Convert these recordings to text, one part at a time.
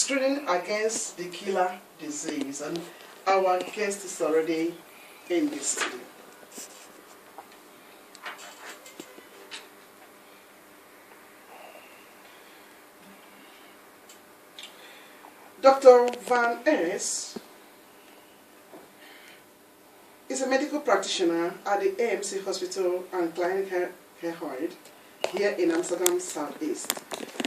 screening against the killer disease, and our guest is already in the studio. Dr. Van Es is a medical practitioner at the AMC Hospital and Clinic Herhoid here in Amsterdam Southeast.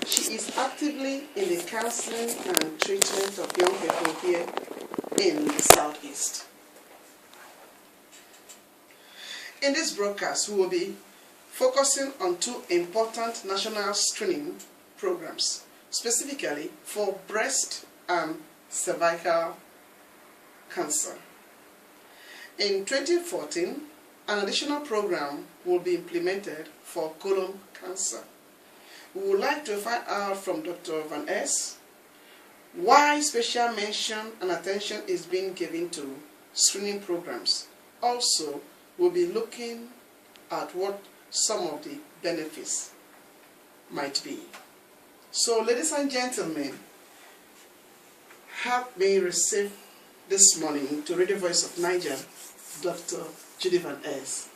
She is actively in the counseling and treatment of young people here in the Southeast. In this broadcast, we will be focusing on two important national screening programs, specifically for breast and cervical cancer. In 2014, an additional program will be implemented for colon cancer. We would like to find out from Dr. Van Es why special mention and attention is being given to screening programs. Also, we'll be looking at what some of the benefits might be. So, ladies and gentlemen, help me receive this morning to Radio Voice of Naija, Dr. Judy Van Es.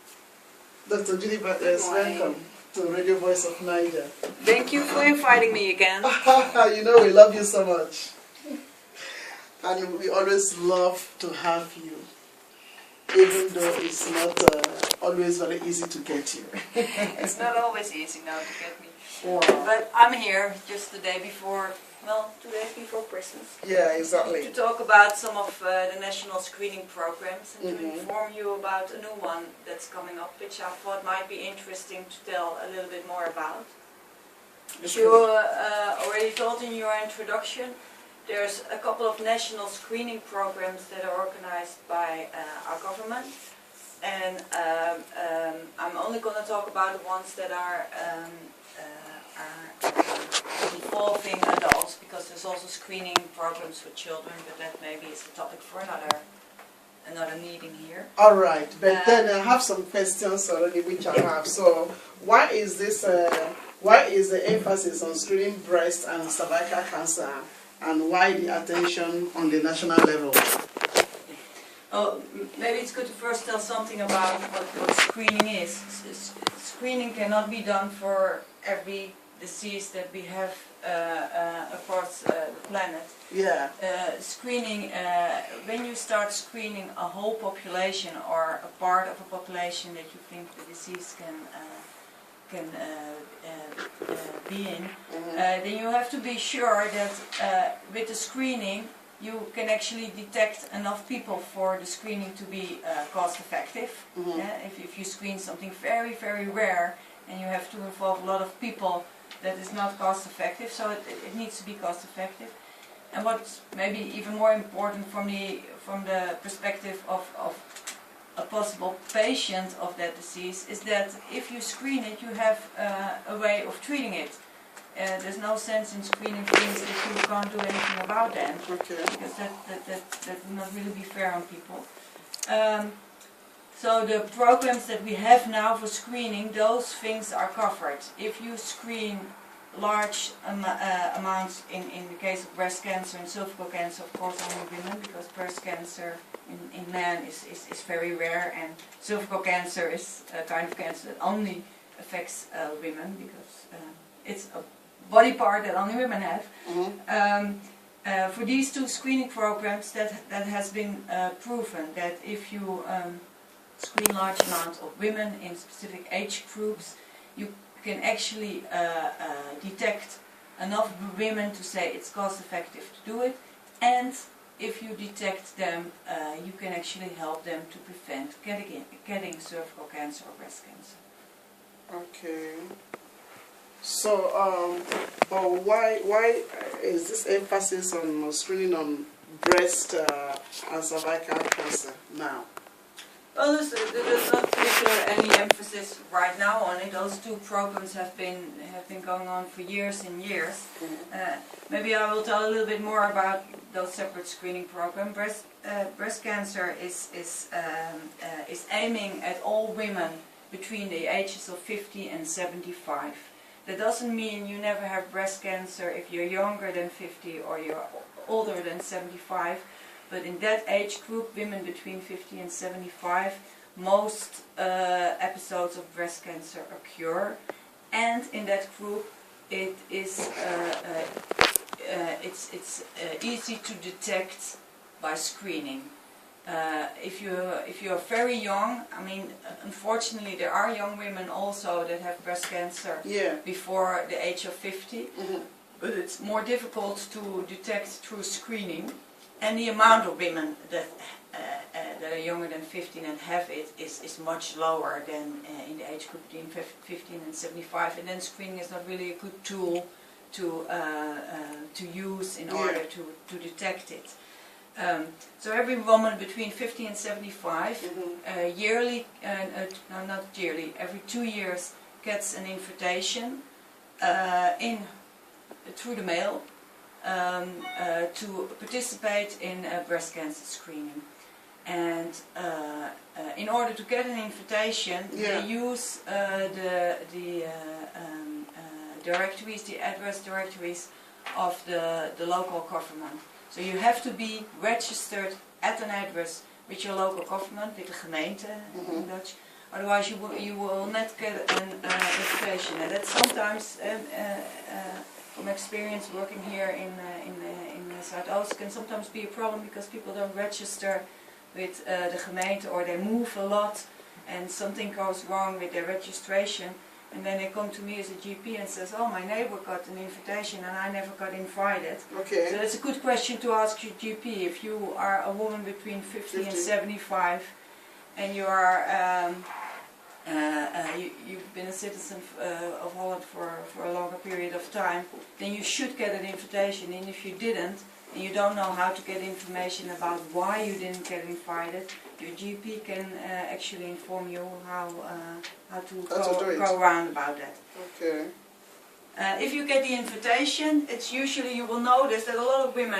Dr. Judy Van Es, welcome to Radio Voice of Naija. Thank you for inviting me again. You know we love you so much. And we always love to have you, even though it's not always very easy to get you. It's not always easy now to get me. Wow. But I'm here just the day before, well, 2 days before Christmas. Yeah, exactly. To talk about some of the national screening programs and to inform you about a new one that's coming up, which I thought might be interesting to tell a little bit more about. As you already told in your introduction, there's a couple of national screening programs that are organized by our government, and I'm only going to talk about the ones that are involving adults, because there's also screening programs for children, but that maybe is a topic for another meeting here. All right, but then I have some questions already which I have. So why is this? Why is the emphasis on screening breast and cervical cancer, and why the attention on the national level? Oh, maybe it's good to first tell something about what screening is. Screening cannot be done for every disease that we have across the planet. Yeah. Screening, when you start screening a whole population or a part of a population that you think the disease can be in, then you have to be sure that with the screening you can actually detect enough people for the screening to be cost effective. If you screen something very, very rare and you have to involve a lot of people, that is not cost effective, so it needs to be cost effective. And what's maybe even more important from the perspective of a possible patient of that disease is that if you screen it, you have a way of treating it. There's no sense in screening things that you can't do anything about them, because that would not really be fair on people. So the programs that we have now for screening, those things are covered. If you screen large amounts, in the case of breast cancer and cervical cancer, of course only women, because breast cancer in men is very rare, and cervical cancer is a kind of cancer that only affects women, because it's a body part that only women have. For these two screening programs, that has been proven that if you screen large amounts of women in specific age groups, you can actually detect enough women to say it's cost effective to do it, and if you detect them, you can actually help them to prevent getting cervical cancer or breast cancer. Okay. So, why is this emphasis on screening on breast and cervical cancer now? Well, there's not particularly any emphasis right now on it. Those two programs have been going on for years and years. Maybe I will tell a little bit more about those separate screening programs. Breast cancer is aiming at all women between the ages of 50 and 75. That doesn't mean you never have breast cancer if you're younger than 50 or you're older than 75, but in that age group, women between 50 and 75, most episodes of breast cancer occur, and in that group it is it's easy to detect by screening. If you're very young, I mean, unfortunately there are young women also that have breast cancer before the age of 50, but it's more difficult to detect through screening, and the amount of women that are younger than 15 and have it is much lower than in the age group between 15 and 75, and then screening is not really a good tool to use in order to detect it. So every woman between 50 and 75 yearly, no, not yearly, every 2 years gets an invitation through the mail to participate in breast cancer screening. And in order to get an invitation, they use the directories, the address directories of the local government. So you have to be registered at an address with your local government, with the gemeente in Dutch. Otherwise you will not get an invitation. And that's sometimes, from experience working here in Zuidoost, can sometimes be a problem because people don't register with the gemeente, or they move a lot and something goes wrong with their registration. And then they come to me as a GP and says, oh, my neighbor got an invitation and I never got invited. Okay. So that's a good question to ask your GP. If you are a woman between 50 and 75 and you are, you've been a citizen of Holland for a longer period of time, then you should get an invitation. And if you didn't, and you don't know how to get information about why you didn't get invited, your GP can actually inform you how to go around about that. Okay. If you get the invitation, it's usually, you will notice that a lot of women